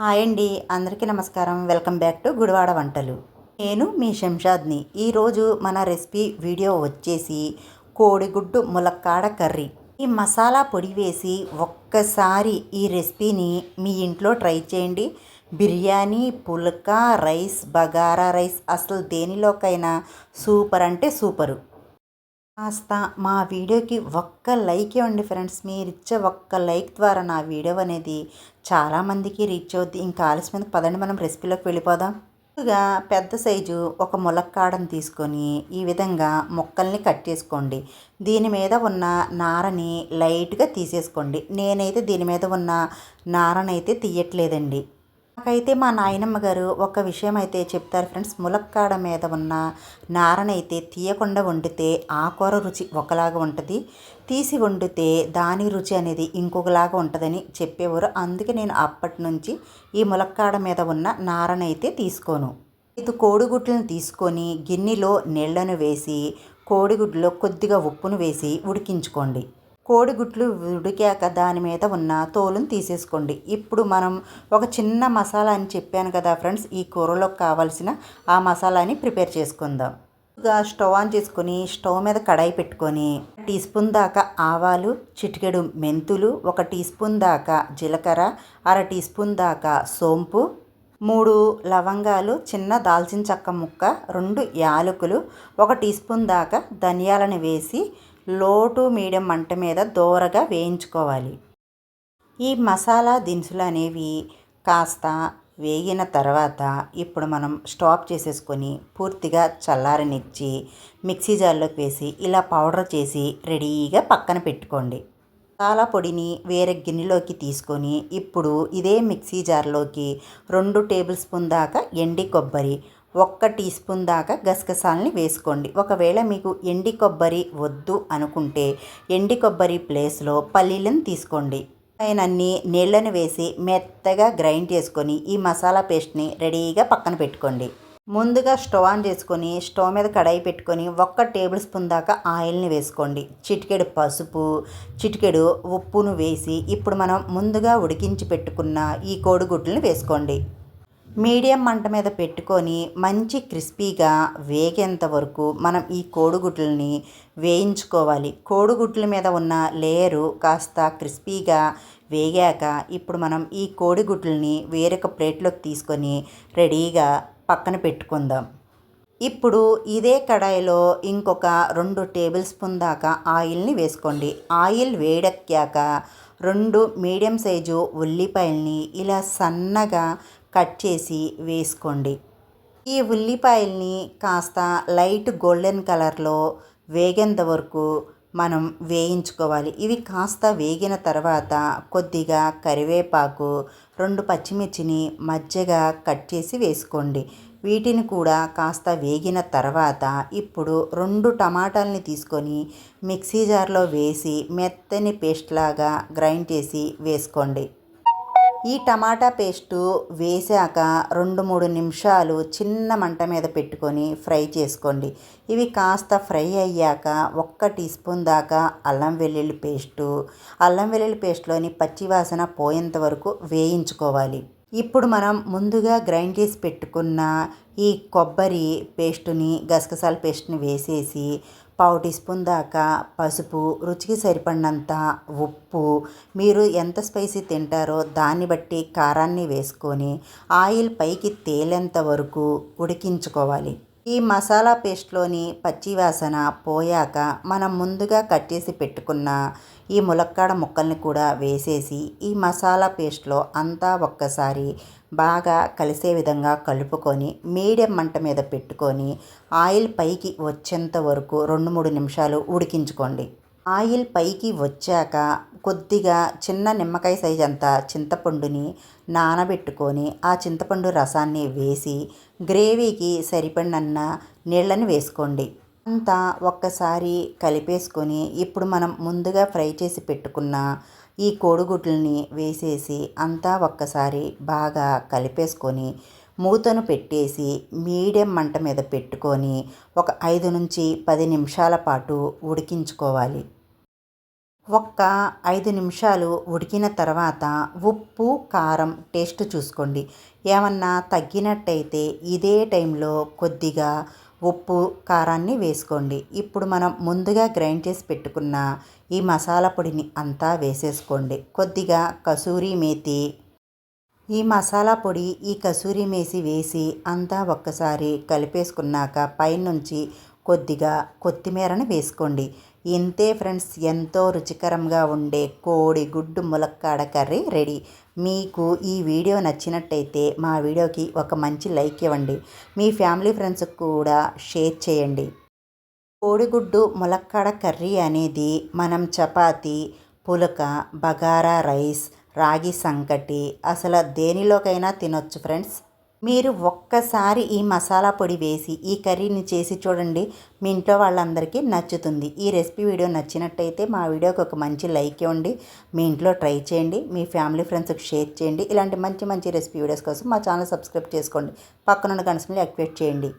Hi అండి, అందరికీ నమస్కారం. వెల్కమ్ బ్యాక్ టు గుడివాడ వంటలు. నేను మీ శంషాద్ని. ఈరోజు మన రెసిపీ వీడియో వచ్చేసి కోడిగుడ్డు ములక్కాడ కర్రీ. ఈ మసాలా పొడి వేసి ఒక్కసారి ఈ రెసిపీని మీ ఇంట్లో ట్రై చేయండి. బిర్యానీ, పుల్కా, రైస్, బగారా రైస్ అసలు దేనిలోకైనా సూపర్ అంటే సూపరు. కాస్త మా వీడియోకి ఒక్క లైక్ ఇవ్వండి ఫ్రెండ్స్. మీరిచ్చే ఒక్క లైక్ ద్వారా నా వీడియో అనేది చాలామందికి రీచ్ అవుద్ది. ఇంకా ఆలస్యం పదండి మనం రెసిపీలోకి వెళ్ళిపోదాం. ముందుగా పెద్ద సైజు ఒక ములక్కాడను తీసుకొని ఈ విధంగా ముక్కల్ని కట్ చేసుకోండి. దీని మీద ఉన్న నారని లైట్గా తీసేసుకోండి. నేనైతే దీని మీద ఉన్న నారనైతే తీయట్లేదండి. నాకైతే మా నాయనమ్మ గారు ఒక విషయం అయితే చెప్తారు ఫ్రెండ్స్. ములక్కాడ మీద ఉన్న నారనైతే తీయకుండా వండితే ఆ కూర రుచి ఒకలాగా ఉంటుంది, తీసి వండితే దాని రుచి అనేది ఇంకొకలాగా ఉంటుందని చెప్పేవారు. అందుకే నేను అప్పటి నుంచి ఈ ములక్కాడ మీద ఉన్న నారనైతే తీసుకోను. ఇది కోడిగుడ్లను తీసుకొని గిన్నెలో నీళ్లను వేసి కోడిగుడ్లో కొద్దిగా ఉప్పును వేసి ఉడికించుకోండి. కోడిగుడ్లు ఉడికాక దాని మీద ఉన్న తోలును తీసేసుకోండి. ఇప్పుడు మనం ఒక చిన్న మసాలా అని చెప్పాను కదా ఫ్రెండ్స్, ఈ కూరలోకి కావాల్సిన ఆ మసాలాని ప్రిపేర్ చేసుకుందాం. స్టవ్ ఆన్ చేసుకొని స్టవ్ మీద కడాయి పెట్టుకొని టీ స్పూన్ దాకా ఆవాలు, చిటికెడు మెంతులు, 1 టీ స్పూన్ దాకా జీలకర్ర, అర టీ స్పూన్ దాకా సోంపు, 3 లవంగాలు, చిన్న దాల్చిన చెక్క ముక్క, 2 యాలకులు, 1 టీ స్పూన్ దాకా ధనియాలను వేసి లో టు మీడియం మంట మీద దోరగా వేయించుకోవాలి. ఈ మసాలా దినుసులు అనేవి కాస్త వేగిన తర్వాత ఇప్పుడు మనం స్టాప్ చేసేసుకొని పూర్తిగా చల్లారనిచ్చి మిక్సీ జార్లోకి వేసి ఇలా పౌడర్ చేసి రెడీగా పక్కన పెట్టుకోండి. మసాలా పొడిని వేరే గిన్నెలోకి తీసుకొని ఇప్పుడు ఇదే మిక్సీ జార్లోకి 2 టేబుల్ స్పూన్ దాకా ఎండి కొబ్బరి, 1 టీ స్పూన్ దాకా గసగసాలని వేసుకోండి. ఒకవేళ మీకు ఎండి కొబ్బరి వద్దు అనుకుంటే ఎండి కొబ్బరి ప్లేస్లో పల్లీలను తీసుకోండి. అయినన్ని నీళ్ళను వేసి మెత్తగా గ్రైండ్ చేసుకొని ఈ మసాలా పేస్ట్ని రెడీగా పక్కన పెట్టుకోండి. ముందుగా స్టవ్ ఆన్ చేసుకొని స్టవ్ మీద కడాయి పెట్టుకొని 1 టేబుల్ స్పూన్ దాకా ఆయిల్ని వేసుకోండి. చిటికెడు పసుపు, చిటికెడు ఉప్పును వేసి ఇప్పుడు మనం ముందుగా ఉడికించి పెట్టుకున్న ఈ కోడిగుడ్లను వేసుకోండి. మీడియం మంట మీద పెట్టుకొని మంచి క్రిస్పీగా వేగేంత వరకు మనం ఈ కోడిగుడ్లని వేయించుకోవాలి. కోడిగుడ్ల మీద ఉన్న లేయరు కాస్త క్రిస్పీగా వేగాక ఇప్పుడు మనం ఈ కోడిగుడ్లని వేరొక ప్లేట్లోకి తీసుకొని రెడీగా పక్కన పెట్టుకుందాం. ఇప్పుడు ఇదే కడాయిలో ఇంకొక 2 టేబుల్ స్పూన్ దాకా ఆయిల్ని వేసుకోండి. ఆయిల్ వేడెక్కాక 2 మీడియం సైజు ఉల్లిపాయల్ని ఇలా సన్నగా కట్ చేసి వేసుకోండి. ఈ ఉల్లిపాయల్ని కాస్త లైట్ గోల్డెన్ కలర్లో వేగేంత వరకు మనం వేయించుకోవాలి. ఇవి కాస్త వేగిన తర్వాత కొద్దిగా కరివేపాకు, 2 పచ్చిమిర్చిని మధ్యగా కట్ చేసి వేసుకోండి. వీటిని కూడా కాస్త వేగిన తర్వాత ఇప్పుడు 2 టమాటాలని తీసుకొని మిక్సీ జార్లో వేసి మెత్తని పేస్ట్ లాగా గ్రైండ్ చేసి వేసుకోండి. ఈ టమాటా పేస్టు వేసాక 2-3 నిమిషాలు చిన్న మంట మీద పెట్టుకొని ఫ్రై చేసుకోండి. ఇవి కాస్త ఫ్రై అయ్యాక 1 టీ స్పూన్ దాకా అల్లం వెల్లుల్లి పేస్ట్లోని పచ్చివాసన పోయేంత వరకు వేయించుకోవాలి. ఇప్పుడు మనం ముందుగా గ్రైండ్ చేసి పెట్టుకున్న ఈ కొబ్బరి పేస్టుని, గసగసాల పేస్ట్ని వేసేసి 1/4 టీ స్పూన్ దాకా పసుపు, రుచికి సరిపడినంత ఉప్పు, మీరు ఎంత స్పైసీ తింటారో దాన్ని బట్టి కారాన్ని వేసుకొని ఆయిల్ పైకి తేలేంత వరకు ఉడికించుకోవాలి. ఈ మసాలా పేస్ట్లోని పచ్చివాసన పోయాక మనం ముందుగా కట్ చేసి పెట్టుకున్న ఈ ములక్కాడ ముక్కల్ని కూడా వేసేసి ఈ మసాలా పేస్ట్లో అంతా ఒక్కసారి బాగా కలిసే విధంగా కలుపుకొని మీడియం మంట మీద పెట్టుకొని ఆయిల్ పైకి వచ్చేంత వరకు 2-3 నిమిషాలు ఉడికించుకోండి. ఆయిల్ పైకి వచ్చాక కొద్దిగా చిన్న నిమ్మకాయ సైజ్ అంత చింతపండుని నానబెట్టుకొని ఆ చింతపండు రసాన్ని వేసి గ్రేవీకి సరిపడినన్న నీళ్ళని వేసుకోండి. అంతా ఒక్కసారి కలిపేసుకొని ఇప్పుడు మనం ముందుగా ఫ్రై చేసి పెట్టుకున్న ఈ కోడిగుడ్లని వేసేసి అంతా ఒక్కసారి బాగా కలిపేసుకొని మూతను పెట్టేసి మీడియం మంట మీద పెట్టుకొని ఒక 5 నుంచి 10 నిమిషాల పాటు ఉడికించుకోవాలి. ఒక్క 5 నిమిషాలు ఉడికిన తర్వాత ఉప్పు కారం టేస్ట్ చూసుకోండి. ఏమన్నా తగ్గినట్టయితే ఇదే టైంలో కొద్దిగా ఉప్పు కారాన్ని వేసుకోండి. ఇప్పుడు మనం ముందుగా గ్రైండ్ చేసి పెట్టుకున్న ఈ మసాలా పొడిని అంతా వేసేసుకోండి. కొద్దిగా కసూరి మేతి, ఈ మసాలా పొడి ఈ కసూరి మేసి వేసి అంతా ఒక్కసారి కలిపేసుకున్నాక పైనుంచి కొద్దిగా కొత్తిమీరని వేసుకోండి. ఇంతే ఫ్రెండ్స్, ఎంతో రుచికరంగా ఉండే కోడి గుడ్డు ములక్కాడ కర్రీ రెడీ. మీకు ఈ వీడియో నచ్చినట్టయితే మా వీడియోకి ఒక మంచి లైక్ ఇవ్వండి. మీ ఫ్యామిలీ ఫ్రెండ్స్కి కూడా షేర్ చేయండి. కోడిగుడ్డు ములక్కాడ కర్రీ అనేది మనం చపాతీ, పులక, బగారా రైస్, రాగి సంకటి అసలు దేనిలోకైనా తినొచ్చు ఫ్రెండ్స్. మీరు ఒక్కసారి ఈ మసాలా పొడి వేసి ఈ కర్రీని చేసి చూడండి, మీ ఇంట్లో వాళ్ళందరికీ నచ్చుతుంది. ఈ రెసిపీ వీడియో నచ్చినట్టయితే మా వీడియోకి ఒక మంచి లైక్ ఇవ్వండి. మీ ఇంట్లో ట్రై చేయండి, మీ ఫ్యామిలీ ఫ్రెండ్స్కి షేర్ చేయండి. ఇలాంటి మంచి మంచి రెసిపీ వీడియోస్ కోసం మా ఛానల్ సబ్స్క్రైబ్ చేసుకోండి. పక్కనున్న గంట సింబల్ని యాక్టివేట్ చేయండి.